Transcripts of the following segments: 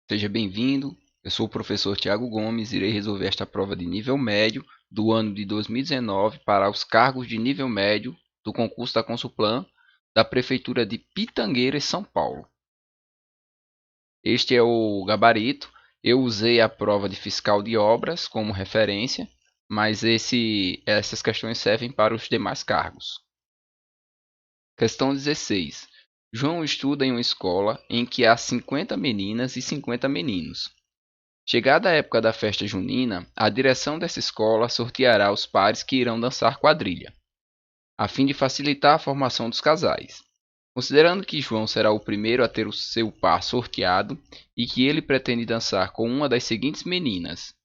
Seja bem-vindo. Eu sou o professor Tiago Gomes e irei resolver esta prova de nível médio do ano de 2019 para os cargos de nível médio do concurso da Consulplan da Prefeitura de Pitangueiras, São Paulo. Este é o gabarito. Eu usei a prova de fiscal de obras como referência, mas essas questões servem para os demais cargos. Questão 16. João estuda em uma escola em que há 50 meninas e 50 meninos. Chegada a época da festa junina, a direção dessa escola sorteará os pares que irão dançar quadrilha, a fim de facilitar a formação dos casais. Considerando que João será o primeiro a ter o seu par sorteado e que ele pretende dançar com uma das seguintes meninas.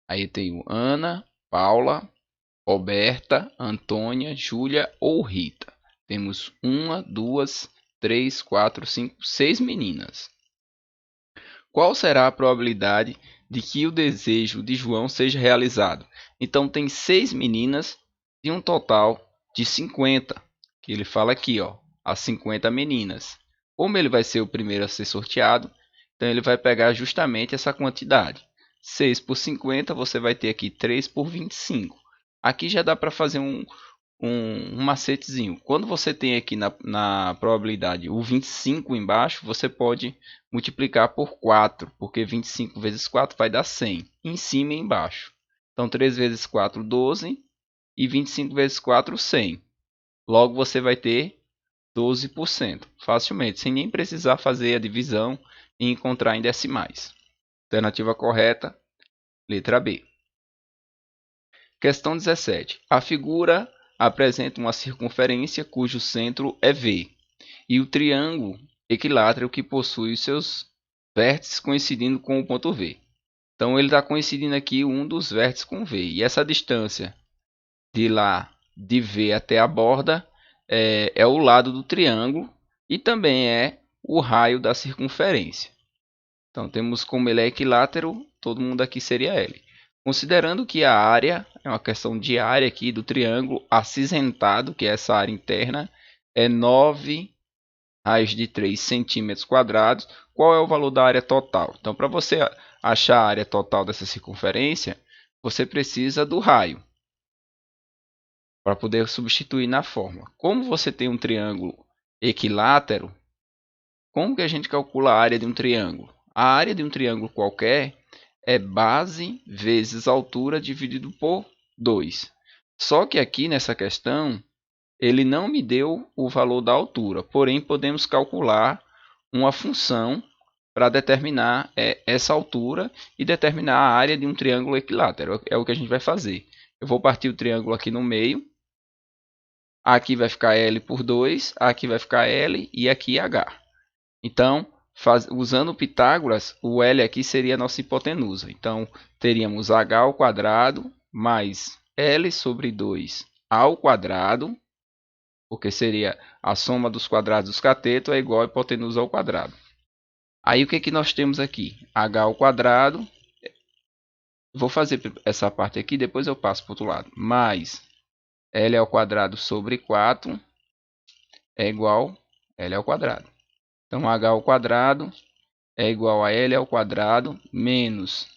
Aí tem o Ana, Paula, Roberta, Antônia, Júlia ou Rita. Temos uma, duas, três, quatro, cinco, seis meninas. Qual será a probabilidade de que o desejo de João seja realizado? Então tem 6 meninas de um total de 50, que ele fala aqui, ó, as 50 meninas. Como ele vai ser o primeiro a ser sorteado, então ele vai pegar justamente essa quantidade. 6 por 50, você vai ter aqui 3 por 25. Aqui já dá para fazer um macetezinho. Quando você tem aqui na probabilidade o 25 embaixo, você pode multiplicar por 4, porque 25 vezes 4 vai dar 100, em cima e embaixo. Então 3 vezes 4, 12, e 25 vezes 4, 100. Logo você vai ter 12%, facilmente, sem nem precisar fazer a divisão e encontrar em decimais. Alternativa correta, letra B. Questão 17. A figura apresenta uma circunferência cujo centro é V e o triângulo equilátero que possui os seus vértices coincidindo com o ponto V. Então ele está coincidindo aqui um dos vértices com V. E essa distância de V até a borda é o lado do triângulo e também é o raio da circunferência. Então temos como ele é equilátero, todo mundo aqui seria L. Considerando que a área, é uma questão de área aqui do triângulo acinzentado, que é essa área interna, é 9 raiz de 3 centímetros quadrados. Qual é o valor da área total? Então, para você achar a área total dessa circunferência, você precisa do raio, para poder substituir na fórmula. Como você tem um triângulo equilátero, como que a gente calcula a área de um triângulo? A área de um triângulo qualquer é base vezes altura dividido por 2. Só que aqui nessa questão, ele não me deu o valor da altura, porém podemos calcular uma função para determinar essa altura e determinar a área de um triângulo equilátero. É o que a gente vai fazer. Eu vou partir o triângulo aqui no meio. Aqui vai ficar L por 2, aqui vai ficar L e aqui H. Então, usando o Pitágoras, o L aqui seria a nossa hipotenusa. Então, teríamos H ao quadrado mais L sobre 2 ao quadrado, porque seria a soma dos quadrados dos catetos é igual a hipotenusa ao quadrado. Aí o que nós temos aqui? H ao quadrado, vou fazer essa parte aqui, depois eu passo para o outro lado, mais L ao quadrado sobre 4 é igual a L ao quadrado. Então, H ao quadrado é igual a L ao quadrado menos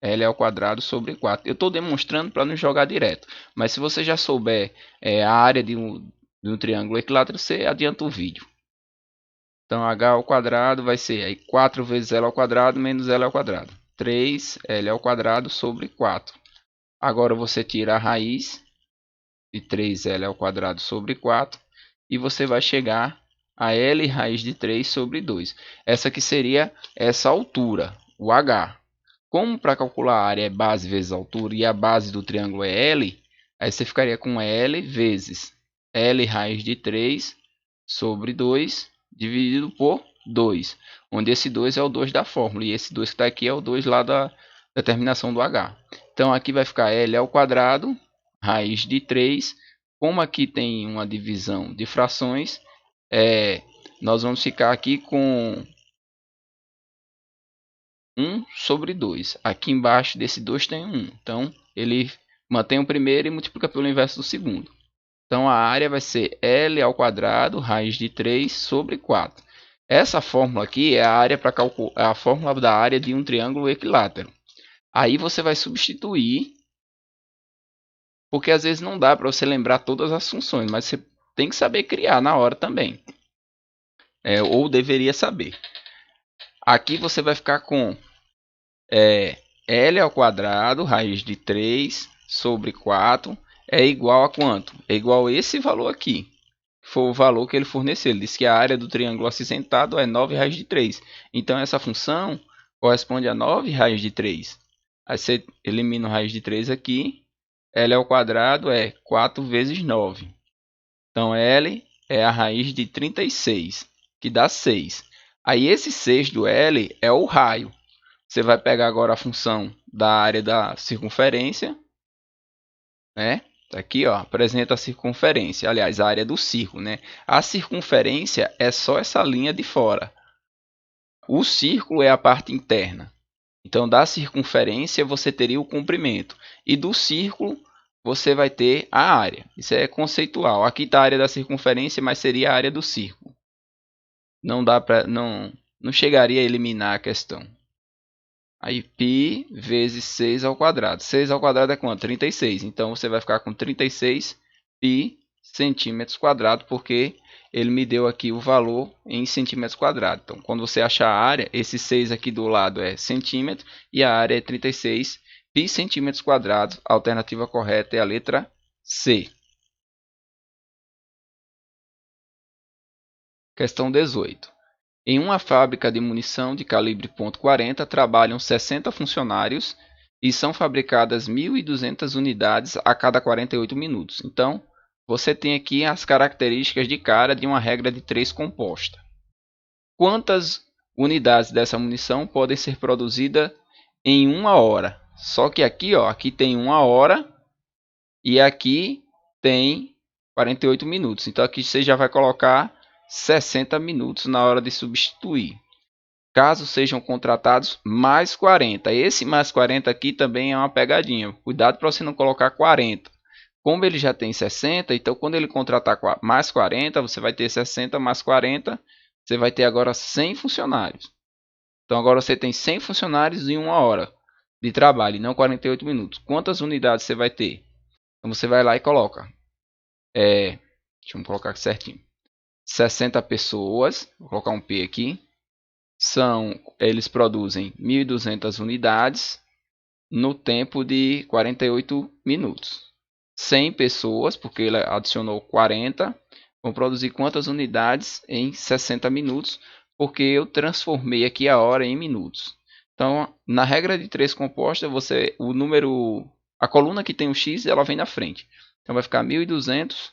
L ao quadrado sobre 4. Eu estou demonstrando para não jogar direto. Mas se você já souber a área de um triângulo equilátero, você adianta o vídeo. Então, H ao quadrado vai ser aí 4 vezes L ao quadrado menos L ao quadrado. 3L ao quadrado sobre 4. Agora você tira a raiz de 3L ao quadrado sobre 4. E você vai chegar a L raiz de 3 sobre 2. Essa aqui seria essa altura, o H. Como para calcular a área é base vezes altura e a base do triângulo é L, aí você ficaria com L vezes L raiz de 3 sobre 2 dividido por 2, onde esse 2 é o 2 da fórmula e esse 2 que está aqui é o 2 lá da determinação do H. Então aqui vai ficar L ao quadrado, raiz de 3. Como aqui tem uma divisão de frações, nós vamos ficar aqui com 1 sobre 2. Aqui embaixo desse 2 tem 1. Então, ele mantém o primeiro e multiplica pelo inverso do segundo. Então, a área vai ser L ao quadrado, raiz de 3 sobre 4. Essa fórmula aqui é a área para calcular, a fórmula da área de um triângulo equilátero. Aí você vai substituir, porque às vezes não dá para você lembrar todas as funções, mas você tem que saber criar na hora também. Ou deveria saber. Aqui você vai ficar com L ao quadrado, raiz de 3 sobre 4, é igual a quanto? É igual a esse valor aqui, que foi o valor que ele forneceu. Ele disse que a área do triângulo acinzentado é 9 raiz de 3. Então essa função corresponde a 9 raiz de 3. Aí você elimina o raiz de 3 aqui. L ao quadrado é 4 vezes 9. Então L é a raiz de 36, que dá 6. Aí esse 6 do L é o raio. Você vai pegar agora a função da área da circunferência, né? Tá aqui, ó, apresenta a circunferência, aliás, a área do círculo, né? A circunferência é só essa linha de fora. O círculo é a parte interna. Então, da circunferência você teria o comprimento e do círculo você vai ter a área. Isso é conceitual. Aqui está a área da circunferência, mas seria a área do círculo. Não dá para não chegaria a eliminar a questão. Aí π vezes 6 ao quadrado. 6 ao quadrado é quanto? 36. Então você vai ficar com 36 π centímetros quadrados, porque ele me deu aqui o valor em centímetros quadrados. Então, quando você achar a área, esse 6 aqui do lado é centímetro e a área é 36 π centímetros quadrados. A alternativa correta é a letra C. Questão 18. Em uma fábrica de munição de calibre .40 trabalham 60 funcionários e são fabricadas 1.200 unidades a cada 48 minutos. Então, você tem aqui as características de cara de uma regra de 3 composta. Quantas unidades dessa munição podem ser produzidas em uma hora? Só que aqui, ó, aqui tem uma hora e aqui tem 48 minutos. Então, aqui você já vai colocar 60 minutos na hora de substituir. Caso sejam contratados mais 40. Esse mais 40 aqui também é uma pegadinha. Cuidado para você não colocar 40. Como ele já tem 60, então quando ele contratar mais 40, você vai ter 60 mais 40. Você vai ter agora 100 funcionários. Então agora você tem 100 funcionários em uma hora de trabalho, e não 48 minutos. Quantas unidades você vai ter? Então você vai lá e coloca. Deixa eu colocar aqui certinho. 60 pessoas. Vou colocar um P aqui. Eles produzem 1.200 unidades no tempo de 48 minutos. 100 pessoas, porque ele adicionou 40, vão produzir quantas unidades em 60 minutos, porque eu transformei aqui a hora em minutos. Então, na regra de 3 composta, a coluna que tem o x, ela vem na frente. Então vai ficar 1.200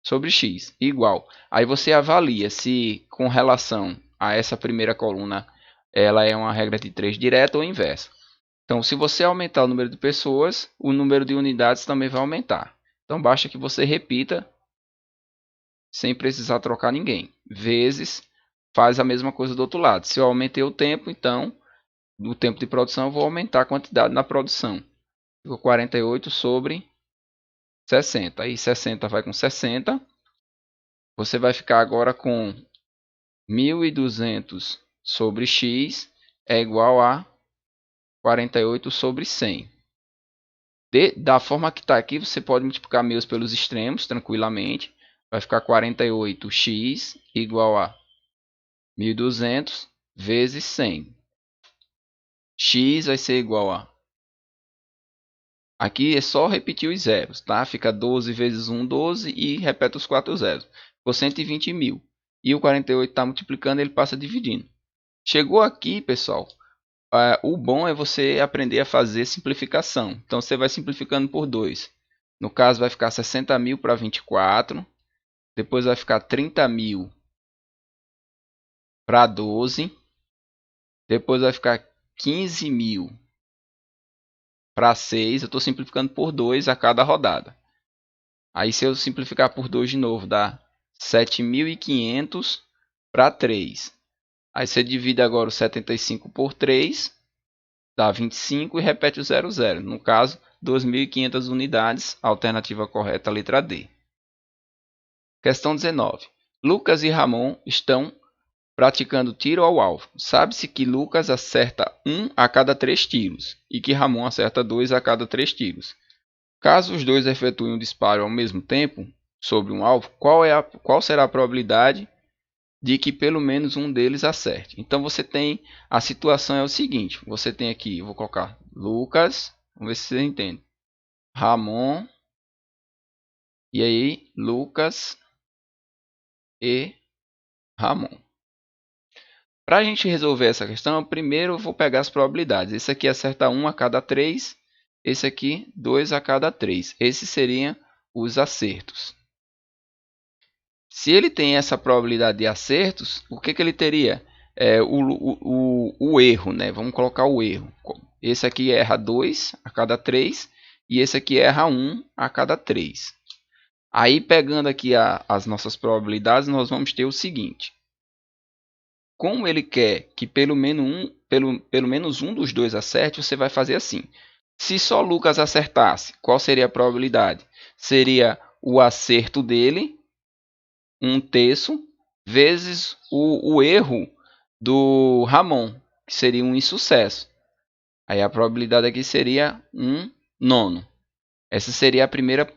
sobre x igual. Aí você avalia se com relação a essa primeira coluna ela é uma regra de 3 direta ou inversa. Então, se você aumentar o número de pessoas, o número de unidades também vai aumentar. Então, basta que você repita sem precisar trocar ninguém. Vezes faz a mesma coisa do outro lado. Se eu aumentei o tempo, então, do tempo de produção, eu vou aumentar a quantidade na produção. Ficou 48 sobre 60. Aí 60 vai com 60. Você vai ficar agora com 1.200 sobre x é igual a 48 sobre 100. Da forma que está aqui, você pode multiplicar meus pelos extremos tranquilamente. Vai ficar 48x igual a 1.200 vezes 100. X vai ser igual a... Aqui é só repetir os zeros, tá? Fica 12 vezes 1, 12 e repete os 4 zeros. Ficou 120 mil. E o 48 está multiplicando, ele passa dividindo. Chegou aqui, pessoal, o bom é você aprender a fazer simplificação. Então, você vai simplificando por 2. No caso, vai ficar 60 mil para 24. Depois vai ficar 30 mil para 12. Depois vai ficar 15 mil para 6. Eu estou simplificando por 2 a cada rodada. Aí, se eu simplificar por 2 de novo, dá 7.500 para 3. Aí você divide agora o 75 por 3, dá 25 e repete o 00. No caso, 2.500 unidades, alternativa correta, letra D. Questão 19. Lucas e Ramon estão praticando tiro ao alvo. Sabe-se que Lucas acerta 1 a cada 3 tiros e que Ramon acerta 2 a cada 3 tiros. Caso os dois efetuem um disparo ao mesmo tempo sobre um alvo, qual será a probabilidade de que pelo menos um deles acerte? Então você tem, a situação é o seguinte, você tem aqui, eu vou colocar Lucas, vamos ver se você entende, Ramon, e aí Lucas e Ramon. Para a gente resolver essa questão, primeiro eu vou pegar as probabilidades. Esse aqui acerta 1 a cada 3, esse aqui 2 a cada 3. Esses seriam os acertos. Se ele tem essa probabilidade de acertos, o que ele teria? O erro, né? Vamos colocar o erro. Esse aqui erra 2 a cada 3 e esse aqui erra 1 a cada 3. Aí, pegando aqui as nossas probabilidades, nós vamos ter o seguinte. Como ele quer que pelo menos um dos dois acerte, você vai fazer assim. Se só Lucas acertasse, qual seria a probabilidade? Seria o acerto dele, 1/3, vezes o erro do Ramon, que seria um insucesso. Aí a probabilidade aqui seria 1/9. Essa seria a primeira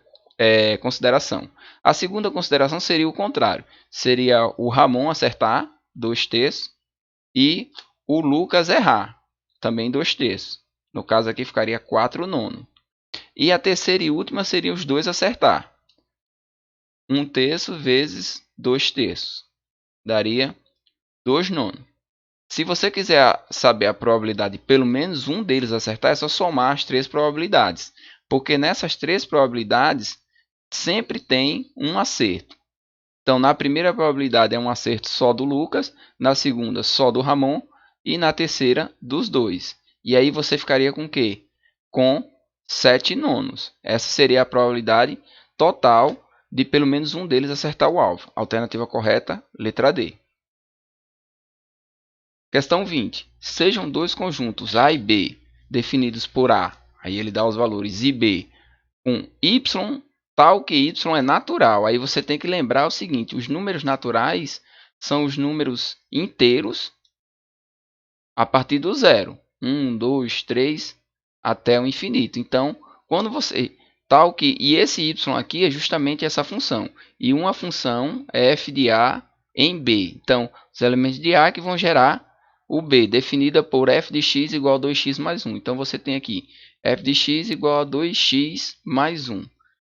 consideração. A segunda consideração seria o contrário. Seria o Ramon acertar 2/3 e o Lucas errar também 2/3. No caso aqui ficaria 4/9. E a terceira e última seria os dois acertar. 1/3 vezes 2/3. Daria 2/9. Se você quiser saber a probabilidade de pelo menos um deles acertar, é só somar as três probabilidades. Porque nessas três probabilidades sempre tem um acerto. Então, na primeira probabilidade é um acerto só do Lucas, na segunda só do Ramon e na terceira dos dois. E aí você ficaria com o quê? Com 7/9. Essa seria a probabilidade total de pelo menos um deles acertar o alvo. Alternativa correta, letra D. Questão 20. Sejam dois conjuntos A e B definidos por A, aí ele dá os valores, e B com Y, tal que Y é natural. Aí você tem que lembrar o seguinte, os números naturais são os números inteiros a partir do zero. 1, 2, 3, até o infinito. Então, quando você... tal que, e esse Y aqui é justamente essa função. E uma função é f de A em B. Então, os elementos de A que vão gerar o B, definida por f de x igual a 2x mais 1. Então, você tem aqui f de x igual a 2x mais 1.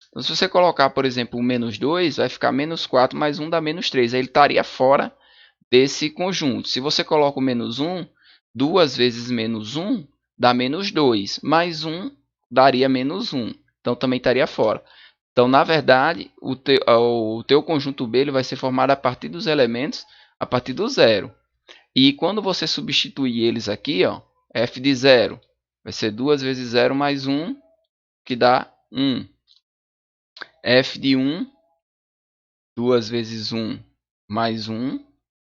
Então, se você colocar, por exemplo, o menos 2, vai ficar menos 4 mais 1 dá menos 3. Aí ele estaria fora desse conjunto. Se você coloca o menos 1, 2 vezes menos 1 dá menos 2. Mais 1 daria menos 1. Então, também estaria fora. Então, na verdade, o teu conjunto B ele vai ser formado a partir dos elementos, a partir do zero. E quando você substituir eles aqui, ó, f de 0 vai ser 2 vezes 0 mais 1, que dá 1. F de 1, 2 vezes 1 mais 1,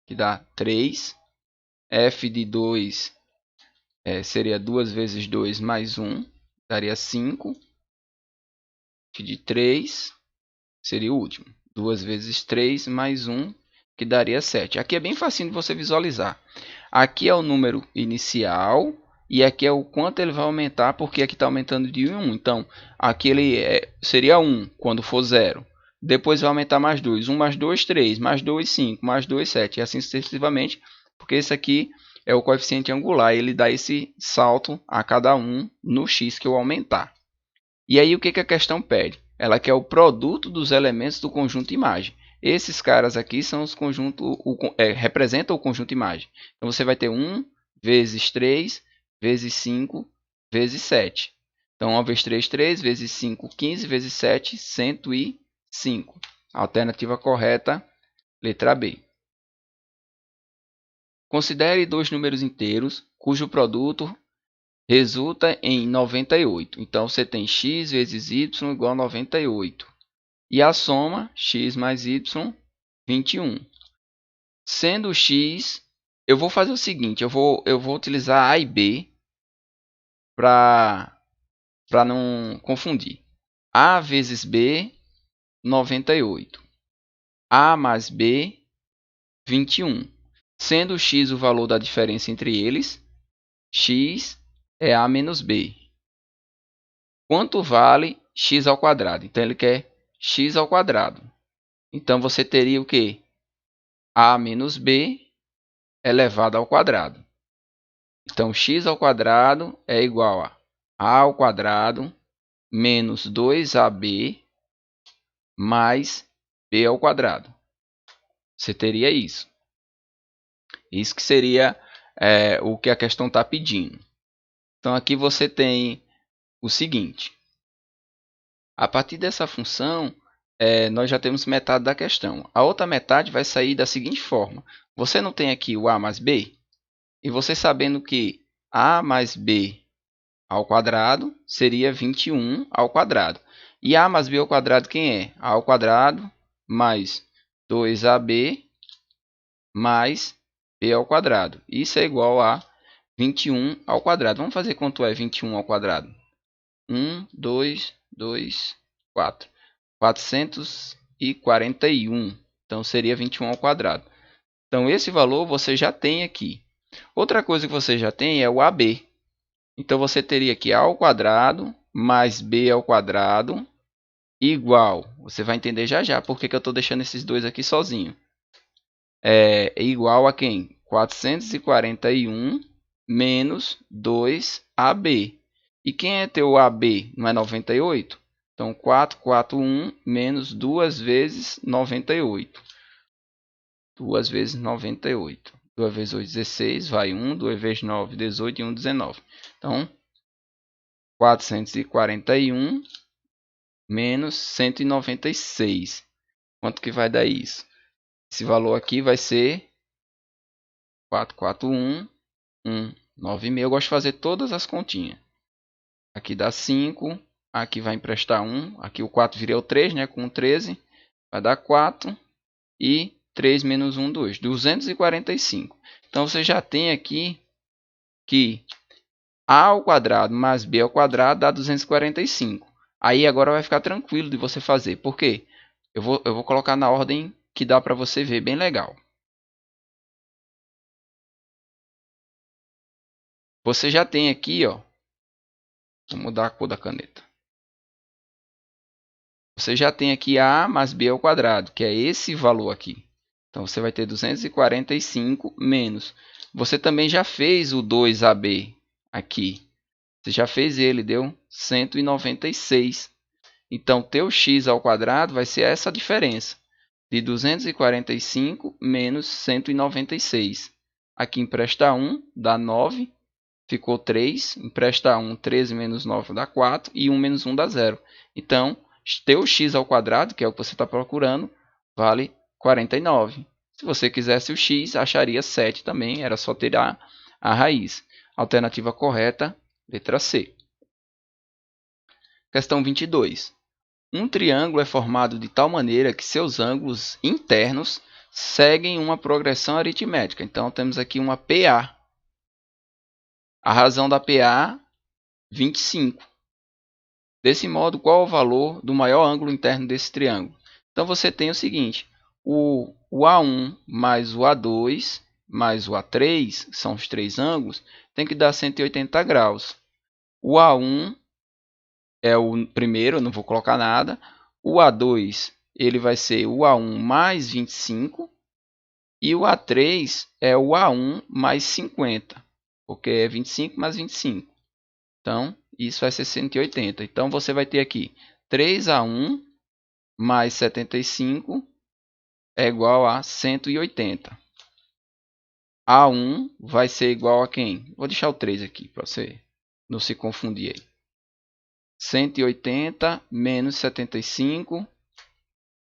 que dá 3. F de 2 seria 2 vezes 2 mais 1, daria 5. F de 3 seria o último. 2 vezes 3 mais 1, que daria 7. Aqui é bem facinho de você visualizar. Aqui é o número inicial e aqui é o quanto ele vai aumentar, porque aqui está aumentando de 1 em 1. Então, aqui ele seria 1 quando for 0. Depois vai aumentar mais 2. 1 mais 2, 3. Mais 2, 5. Mais 2, 7. E assim sucessivamente, porque esse aqui é o coeficiente angular. Ele dá esse salto a cada um no x que eu aumentar. E aí o que a questão pede? Ela quer o produto dos elementos do conjunto imagem. Esses caras aqui são os conjuntos, representam o conjunto imagem. Então você vai ter 1 vezes 3 vezes 5 vezes 7. Então 1 vezes 3, 3 vezes 5, 15 vezes 7, 105. Alternativa correta, letra B. Considere dois números inteiros cujo produto resulta em 98. Então você tem x vezes y igual a 98. E a soma, x mais y, 21. Sendo x, eu vou fazer o seguinte, eu vou utilizar A e B para não confundir. A vezes B, 98. A mais B, 21. sendo x o valor da diferença entre eles, x é a menos b. Quanto vale x ao quadrado? Então ele quer x ao quadrado. Então você teria o quê? A menos b elevado ao quadrado. Então x ao quadrado é igual a ao quadrado menos 2ab mais b ao quadrado. Você teria isso. Isso que seria o que a questão está pedindo. Então aqui você tem o seguinte. A partir dessa função, nós já temos metade da questão. A outra metade vai sair da seguinte forma. Você não tem aqui o a mais b? E você sabendo que a mais b ao quadrado seria 21 ao quadrado. E a mais b ao quadrado quem é? A ao quadrado mais 2ab mais b ao quadrado. Isso é igual a 21 ao quadrado. Vamos fazer quanto é 21 ao quadrado? 1, 2, 2, 4. 441. Então seria 21 ao quadrado. Então esse valor você já tem aqui. Outra coisa que você já tem é o AB. Então você teria aqui A ao quadrado mais B ao quadrado igual. Você vai entender já já porque que eu estou deixando esses dois aqui sozinho. É igual a quem? 441 menos 2AB. E quem é teu AB? Não é 98? Então 441 menos 2 vezes 98. 2 vezes 98. 2 vezes 8, 16. Vai 1. 2 vezes 9, 18. E 1, 19. Então 441 menos 196. Quanto que vai dar isso? Esse valor aqui vai ser 441, 9,5. Eu gosto de fazer todas as continhas. Aqui dá 5. Aqui vai emprestar 1. Aqui o 4 virou 3, né? Com 13. Vai dar 4. E 3 menos 1, 2. 245. Então você já tem aqui que a ao quadrado mais b ao quadrado dá 245. Aí agora vai ficar tranquilo de você fazer. Por quê? Eu vou colocar na ordem que dá para você ver bem legal. Você já tem aqui, ó. Vou mudar a cor da caneta. Você já tem aqui a mais b ao quadrado, que é esse valor aqui. Então você vai ter 245 menos. Você também já fez o 2ab aqui. Você já fez ele, deu 196. Então teu x ao quadrado vai ser essa diferença de 245 menos 196. Aqui empresta 1, dá 9. Ficou 3, empresta 1, 13 menos 9 dá 4 e 1 menos 1 dá 0. Então, teu x ao quadrado, que é o que você está procurando, vale 49. Se você quisesse o x, acharia 7 também, era só tirar a raiz. Alternativa correta, letra C. Questão 22. Um triângulo é formado de tal maneira que seus ângulos internos seguem uma progressão aritmética. Então, temos aqui uma PA. A razão da PA, 25. Desse modo, qual é o valor do maior ângulo interno desse triângulo? Então, você tem o seguinte. O A1 mais o A2 mais o A3, são os três ângulos, tem que dar 180 graus. O A1 é o primeiro, eu não vou colocar nada. O A2 ele vai ser o A1 mais 25. E o A3 é o A1 mais 50. Porque é 25 mais 25. Então, isso vai ser 180. Então, você vai ter aqui 3A1 mais 75 é igual a 180. A1 vai ser igual a quem? Vou deixar o 3 aqui para você não se confundir aí. 180 menos 75.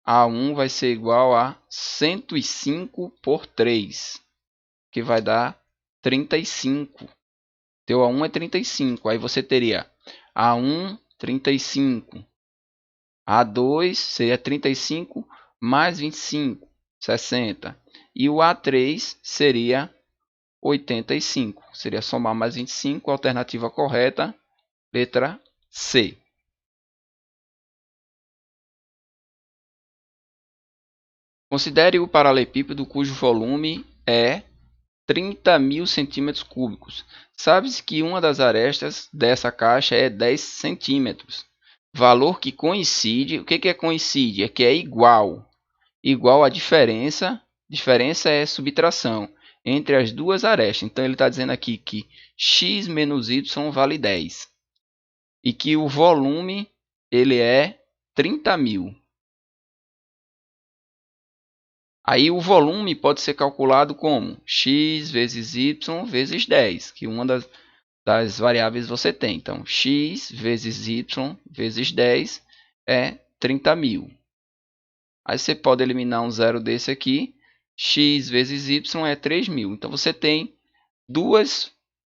A1 vai ser igual a 105 por 3, que vai dar 35. Teu A1 é 35. Aí você teria A1, 35. A2 seria 35 mais 25, 60. E o A3 seria 85. Seria somar mais 25. Alternativa correta, letra C. Considere o paralelepípedo cujo volume é 30.000 centímetros cúbicos. Sabe-se que uma das arestas dessa caixa é 10 centímetros. Valor que coincide. O que é coincide? É que é igual. Igual a diferença. Diferença é subtração entre as duas arestas. Então ele está dizendo aqui que x menos y vale 10. E que o volume ele é 30.000. Aí o volume pode ser calculado como x vezes y vezes 10, que uma das variáveis você tem. Então, x vezes y vezes 10 é 30.000. Aí você pode eliminar um zero desse aqui. X vezes y é 3.000. Então, você tem duas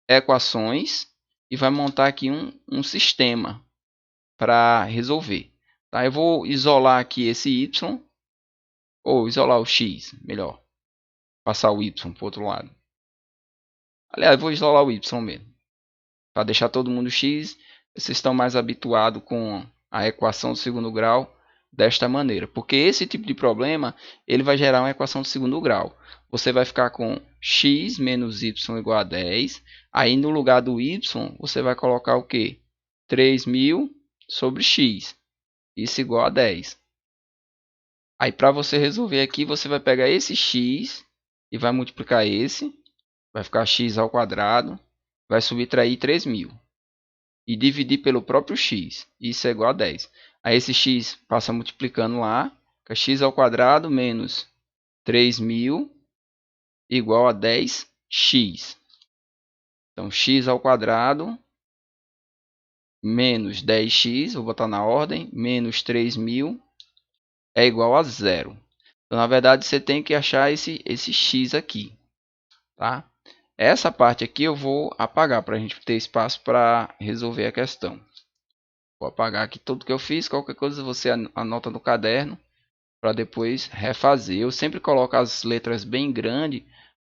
equações e vai montar aqui um sistema para resolver. Tá? Eu vou isolar aqui esse y, ou isolar o x, melhor. Passar o y para o outro lado. Aliás, eu vou isolar o y mesmo. Para deixar todo mundo x, vocês estão mais habituados com a equação do segundo grau desta maneira. Porque esse tipo de problema, ele vai gerar uma equação de segundo grau. Você vai ficar com x menos y igual a 10. Aí no lugar do y, você vai colocar o quê? 3.000 sobre x. Isso igual a 10. Aí para você resolver aqui, você vai pegar esse x e vai multiplicar esse. Vai ficar x ao quadrado. Vai subtrair 3.000. E dividir pelo próprio x. Isso é igual a 10. Aí esse x passa multiplicando lá. Fica x ao quadrado menos 3.000 igual a 10x. Então x ao quadrado menos 10x, vou botar na ordem, menos 3.000 é igual a 0. Então, na verdade, você tem que achar esse x aqui. Tá? Essa parte aqui eu vou apagar para a gente ter espaço para resolver a questão. Vou apagar aqui tudo que eu fiz. Qualquer coisa você anota no caderno para depois refazer. Eu sempre coloco as letras bem grandes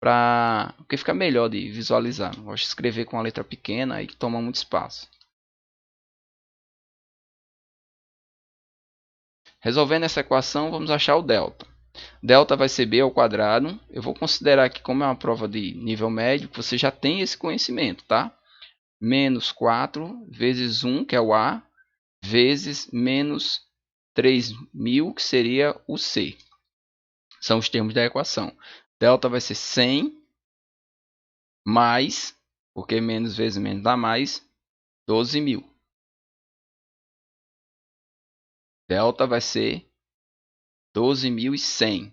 porque fica melhor de visualizar. Não gosto de escrever com a letra pequena e que toma muito espaço. Resolvendo essa equação, vamos achar o delta. Delta vai ser b ao quadrado. Eu vou considerar que, como é uma prova de nível médio, você já tem esse conhecimento, tá? Menos 4 vezes 1, que é o A, vezes menos 3.000, que seria o C. São os termos da equação. Delta vai ser 100 mais, porque menos vezes menos dá mais, 12.000. Delta vai ser 12.100.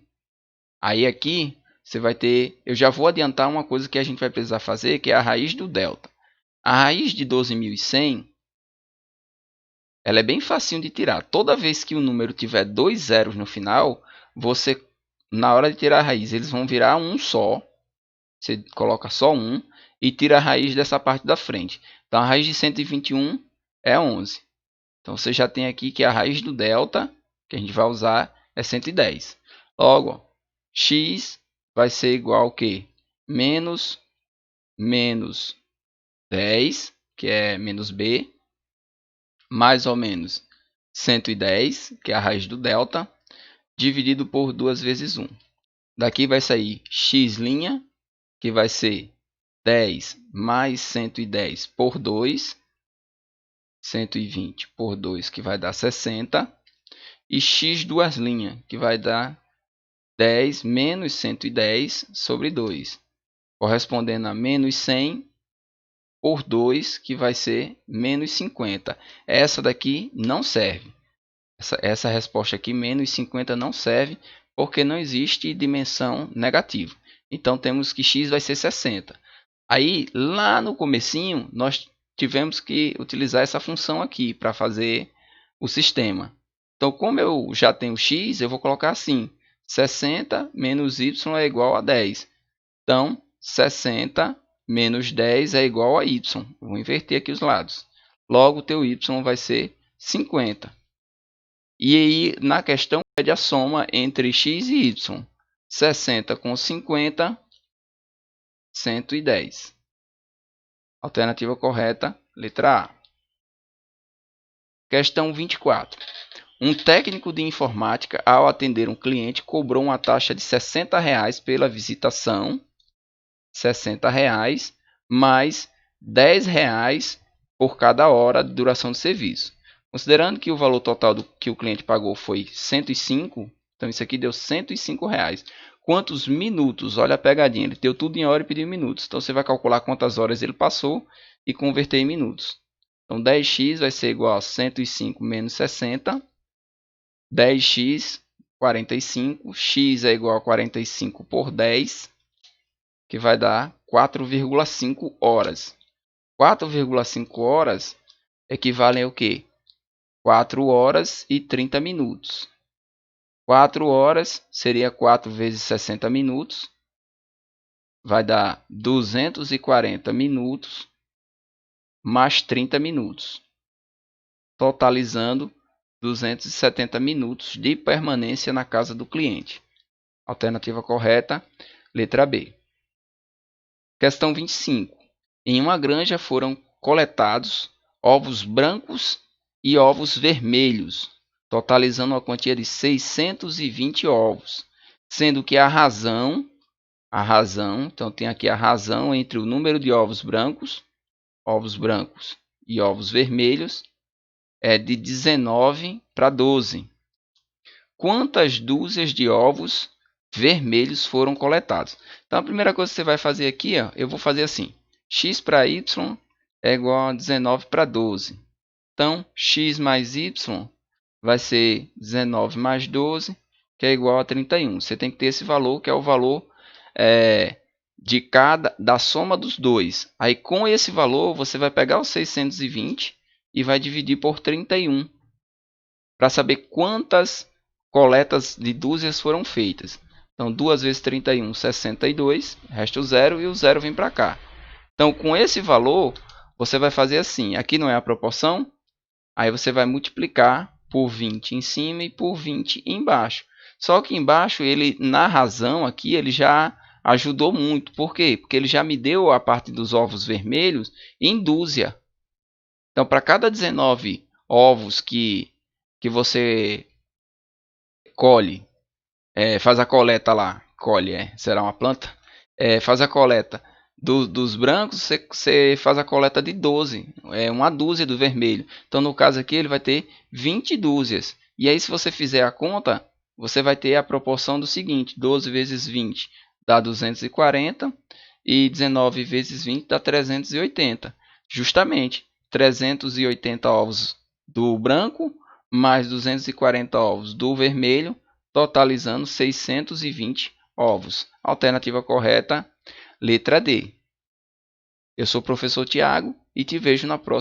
Aí aqui você vai ter, eu já vou adiantar uma coisa que a gente vai precisar fazer, que é a raiz do delta. A raiz de 12.100, ela é bem facinho de tirar. Toda vez que o número tiver dois zeros no final, você, na hora de tirar a raiz, eles vão virar um só. Você coloca só um e tira a raiz dessa parte da frente. Então a raiz de 121 é 11. Então você já tem aqui que a raiz do delta, que a gente vai usar, é 110. Logo, x vai ser igual ao que? Menos 10, que é menos b, mais ou menos 110, que é a raiz do delta, dividido por 2 vezes 1. Daqui vai sair x', que vai ser 10 mais 110 por 2, 120 por 2, que vai dar 60, e x duas linhas, que vai dar 10 menos 110 sobre 2, correspondendo a menos 100 por 2, que vai ser menos 50. Essa daqui não serve. Essa resposta aqui, menos 50, não serve, porque não existe dimensão negativa. Então temos que x vai ser 60. Aí lá no comecinho nós tivemos que utilizar essa função aqui para fazer o sistema. Então como eu já tenho x, eu vou colocar assim: 60 menos y é igual a 10. Então 60 menos 10 é igual a y. Vou inverter aqui os lados. Logo o teu y vai ser 50. E aí na questão pede a soma entre x e y. 60 com 50, 110. Alternativa correta, letra A. Questão 24. Um técnico de informática, ao atender um cliente, cobrou uma taxa de R$ 60 pela visitação, R$60 mais R$10 por cada hora de duração de serviço. Considerando que o valor total que o cliente pagou foi 105, então isso aqui deu R$105. Quantos minutos? Olha a pegadinha, ele deu tudo em hora e pediu em minutos. Então você vai calcular quantas horas ele passou e converter em minutos. Então 10x vai ser igual a 105 menos 60. 10x, 45. X é igual a 45 por 10, que vai dar 4,5 horas. 4,5 horas equivalem ao quê? 4 horas e 30 minutos. 4 horas seria 4 vezes 60 minutos. Vai dar 240 minutos mais 30 minutos. Totalizando 270 minutos de permanência na casa do cliente. Alternativa correta, letra B. Questão 25. Em uma granja foram coletados ovos brancos e ovos vermelhos, totalizando uma quantia de 620 ovos, sendo que a razão, então tem aqui a razão entre o número de ovos brancos e ovos vermelhos, é de 19 para 12. Quantas dúzias de ovos vermelhos foram coletados? Então a primeira coisa que você vai fazer aqui, eu vou fazer assim, x para y é igual a 19 para 12. Então, x mais y vai ser 19 mais 12, que é igual a 31. Você tem que ter esse valor, que é o valor da soma dos dois. Aí, com esse valor, você vai pegar os 620 e vai dividir por 31, para saber quantas coletas de dúzias foram feitas. Então, 2 vezes 31, 62, resta o zero e o zero vem para cá. Então, com esse valor, você vai fazer assim, aqui não é a proporção, aí você vai multiplicar por 20 em cima e por 20 embaixo. Só que embaixo, ele na razão aqui, ele já ajudou muito. Por quê? Porque ele já me deu a parte dos ovos vermelhos em dúzia. Então, para cada 19 ovos que você colhe, faz a coleta lá, será uma planta, faz a coleta dos brancos, você faz a coleta de 12, uma dúzia do vermelho. Então, no caso aqui, ele vai ter 20 dúzias. E aí, se você fizer a conta, você vai ter a proporção do seguinte, 12 vezes 20 dá 240, e 19 vezes 20 dá 380. Justamente, 380 ovos do branco, mais 240 ovos do vermelho, totalizando 620 ovos. Alternativa correta, letra D. Eu sou o professor Tiago e te vejo na próxima.